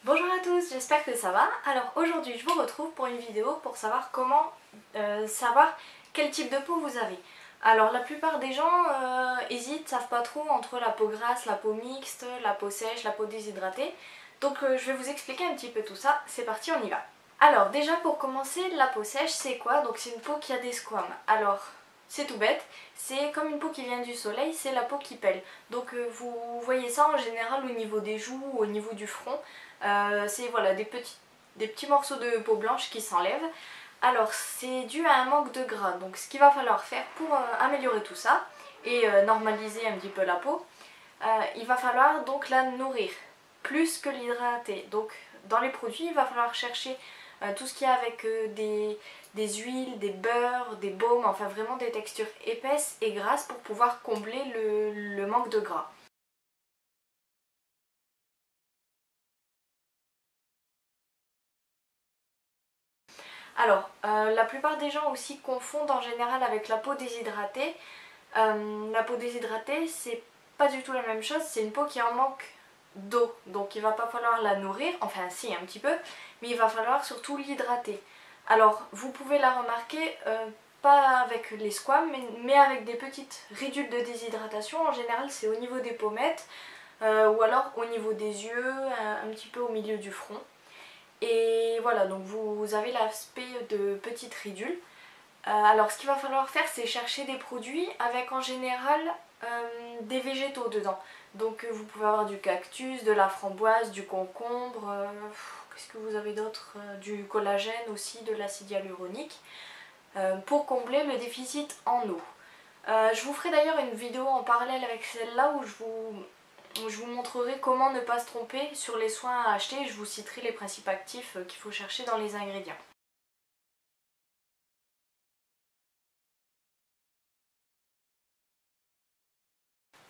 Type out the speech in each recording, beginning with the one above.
Bonjour à tous, j'espère que ça va. Alors aujourd'hui je vous retrouve pour une vidéo pour savoir comment savoir quel type de peau vous avez. Alors la plupart des gens hésitent, savent pas trop entre la peau grasse, la peau mixte, la peau sèche, la peau déshydratée. Donc je vais vous expliquer un petit peu tout ça, c'est parti, on y va. Alors déjà pour commencer, la peau sèche c'est quoi? Donc c'est une peau qui a des squames. Alors c'est tout bête, c'est comme une peau qui vient du soleil, c'est la peau qui pèle. Donc vous voyez ça en général au niveau des joues, au niveau du front. C'est voilà, des petits morceaux de peau blanche qui s'enlèvent. Alors c'est dû à un manque de gras, donc ce qu'il va falloir faire pour améliorer tout ça et normaliser un petit peu la peau, il va falloir donc la nourrir plus que l'hydrater. Donc dans les produits il va falloir chercher tout ce qu'il y a avec des huiles, des beurres, des baumes, enfin vraiment des textures épaisses et grasses pour pouvoir combler le manque de gras. Alors, la plupart des gens aussi confondent en général avec la peau déshydratée. La peau déshydratée, c'est pas du tout la même chose, c'est une peau qui en manque d'eau. Donc il va pas falloir la nourrir, enfin si un petit peu, mais il va falloir surtout l'hydrater. Alors vous pouvez la remarquer, pas avec les squames, mais avec des petites ridules de déshydratation. En général c'est au niveau des pommettes, ou alors au niveau des yeux, un petit peu au milieu du front. Et voilà, donc vous avez l'aspect de petites ridules. Alors ce qu'il va falloir faire, c'est chercher des produits avec en général des végétaux dedans. Donc vous pouvez avoir du cactus, de la framboise, du concombre, qu'est-ce que vous avez d'autre, du collagène aussi, de l'acide hyaluronique, pour combler le déficit en eau. Je vous ferai d'ailleurs une vidéo en parallèle avec celle-là où je vous montrerai comment ne pas se tromper sur les soins à acheter. Je vous citerai les principes actifs qu'il faut chercher dans les ingrédients.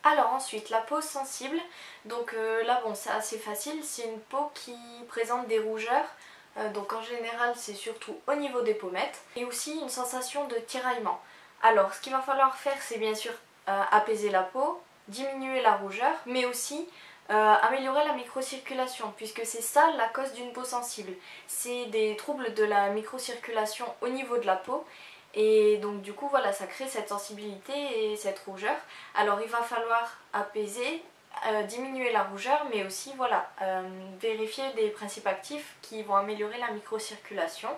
Alors ensuite, la peau sensible. Donc là, bon, c'est assez facile. C'est une peau qui présente des rougeurs. Donc en général, c'est surtout au niveau des pommettes. Et aussi une sensation de tiraillement. Alors, ce qu'il va falloir faire, c'est bien sûr apaiser la peau, diminuer la rougeur, mais aussi améliorer la microcirculation, puisque c'est ça la cause d'une peau sensible. C'est des troubles de la microcirculation au niveau de la peau. Et donc du coup voilà, ça crée cette sensibilité et cette rougeur. Alors il va falloir apaiser, diminuer la rougeur, mais aussi voilà, vérifier des principes actifs qui vont améliorer la microcirculation.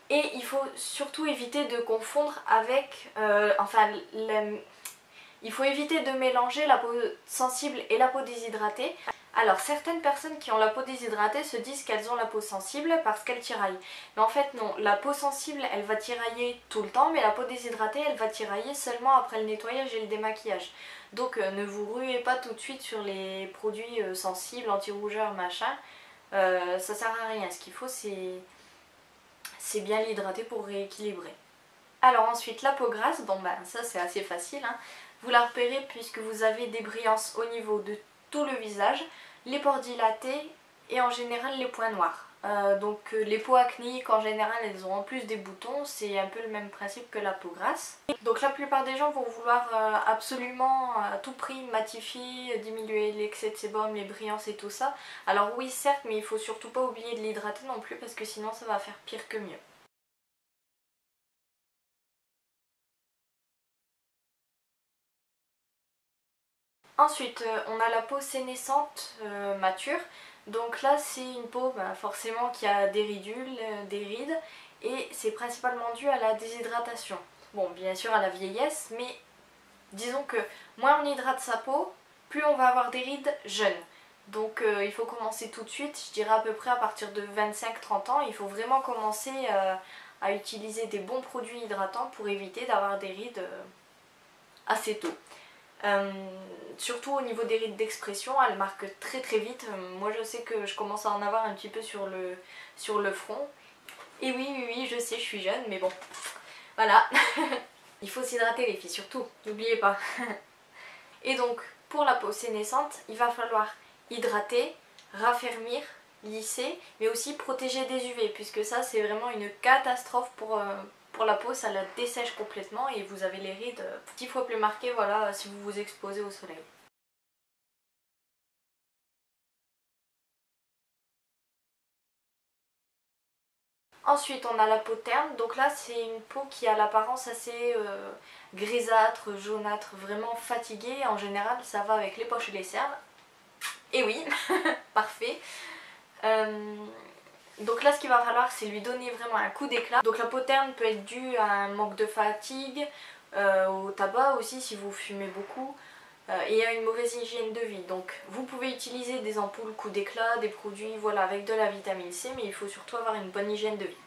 Et il faut surtout éviter de confondre avec, il faut éviter de mélanger la peau sensible et la peau déshydratée. Alors certaines personnes qui ont la peau déshydratée se disent qu'elles ont la peau sensible parce qu'elles tiraillent. Mais en fait non, la peau sensible elle va tirailler tout le temps, mais la peau déshydratée elle va tirailler seulement après le nettoyage et le démaquillage. Donc ne vous ruez pas tout de suite sur les produits sensibles, anti-rougeur, machin. Ça sert à rien, ce qu'il faut c'est bien l'hydrater pour rééquilibrer. Alors ensuite la peau grasse, bon ben ça c'est assez facile, hein. Vous la repérez puisque vous avez des brillances au niveau de tout le visage, les pores dilatés et en général les points noirs. Donc les peaux acnéiques en général elles ont en plus des boutons, c'est un peu le même principe que la peau grasse. Donc la plupart des gens vont vouloir absolument à tout prix matifier, diminuer l'excès de sébum, les brillances et tout ça. Alors oui certes, mais il faut surtout pas oublier de l'hydrater non plus parce que sinon ça va faire pire que mieux. Ensuite, on a la peau sénescente mature. Donc là, c'est une peau forcément qui a des ridules, des rides, et c'est principalement dû à la déshydratation. Bon, bien sûr à la vieillesse, mais disons que moins on hydrate sa peau, plus on va avoir des rides jeunes. Donc il faut commencer tout de suite, je dirais à peu près à partir de 25-30 ans, il faut vraiment commencer à utiliser des bons produits hydratants pour éviter d'avoir des rides assez tôt. Surtout au niveau des rides d'expression, elles marquent très très vite. Moi je sais que je commence à en avoir un petit peu sur le front. Et oui, je sais, je suis jeune, mais bon, voilà. Il faut s'hydrater les filles, surtout, n'oubliez pas. Et donc, pour la peau sénescente, il va falloir hydrater, raffermir, lisser, mais aussi protéger des UV, puisque ça c'est vraiment une catastrophe pour pour la peau, ça la dessèche complètement et vous avez les rides 10 fois plus marquées, voilà, si vous vous exposez au soleil. Ensuite on a la peau terne, donc là c'est une peau qui a l'apparence assez grisâtre, jaunâtre, vraiment fatiguée. En général ça va avec les poches et les cernes. Et oui, parfait. Donc là ce qu'il va falloir c'est lui donner vraiment un coup d'éclat. Donc la peau terne peut être due à un manque de fatigue, au tabac aussi si vous fumez beaucoup, et à une mauvaise hygiène de vie. Donc vous pouvez utiliser des ampoules coup d'éclat, des produits voilà, avec de la vitamine C, mais il faut surtout avoir une bonne hygiène de vie.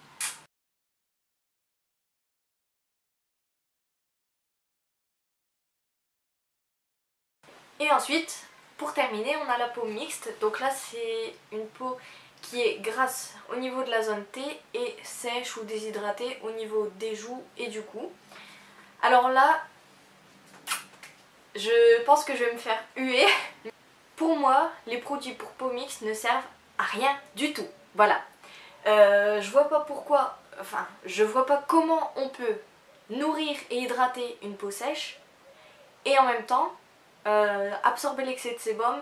Et ensuite, pour terminer, on a la peau mixte. Donc là c'est une peau qui est grasse au niveau de la zone T et sèche ou déshydratée au niveau des joues et du cou. Alors là, je pense que je vais me faire huer. Pour moi, les produits pour peau mixte ne servent à rien du tout. Voilà. Je vois pas pourquoi, enfin, je vois pas comment on peut nourrir et hydrater une peau sèche et en même temps absorber l'excès de sébum,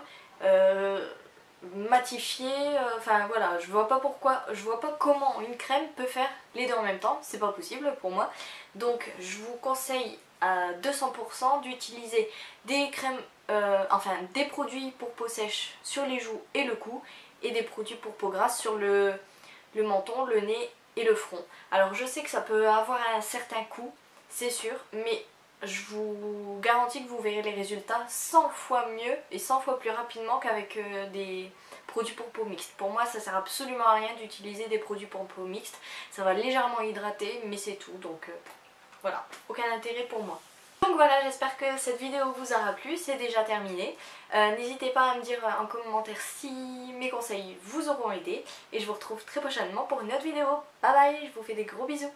matifier, enfin voilà, je vois pas pourquoi, je vois pas comment une crème peut faire les deux en même temps, c'est pas possible pour moi. Donc je vous conseille à 200% d'utiliser des crèmes, enfin des produits pour peau sèche sur les joues et le cou et des produits pour peau grasse sur le menton, le nez et le front. Alors je sais que ça peut avoir un certain coût, c'est sûr, mais je vous garantis que vous verrez les résultats 100 fois mieux et 100 fois plus rapidement qu'avec des produits pour peau mixte. Pour moi ça sert absolument à rien d'utiliser des produits pour peau mixte, ça va légèrement hydrater mais c'est tout, donc voilà, aucun intérêt pour moi. Donc voilà, j'espère que cette vidéo vous aura plu, c'est déjà terminé. N'hésitez pas à me dire en commentaire si mes conseils vous auront aidé et je vous retrouve très prochainement pour une autre vidéo. Bye bye, je vous fais des gros bisous.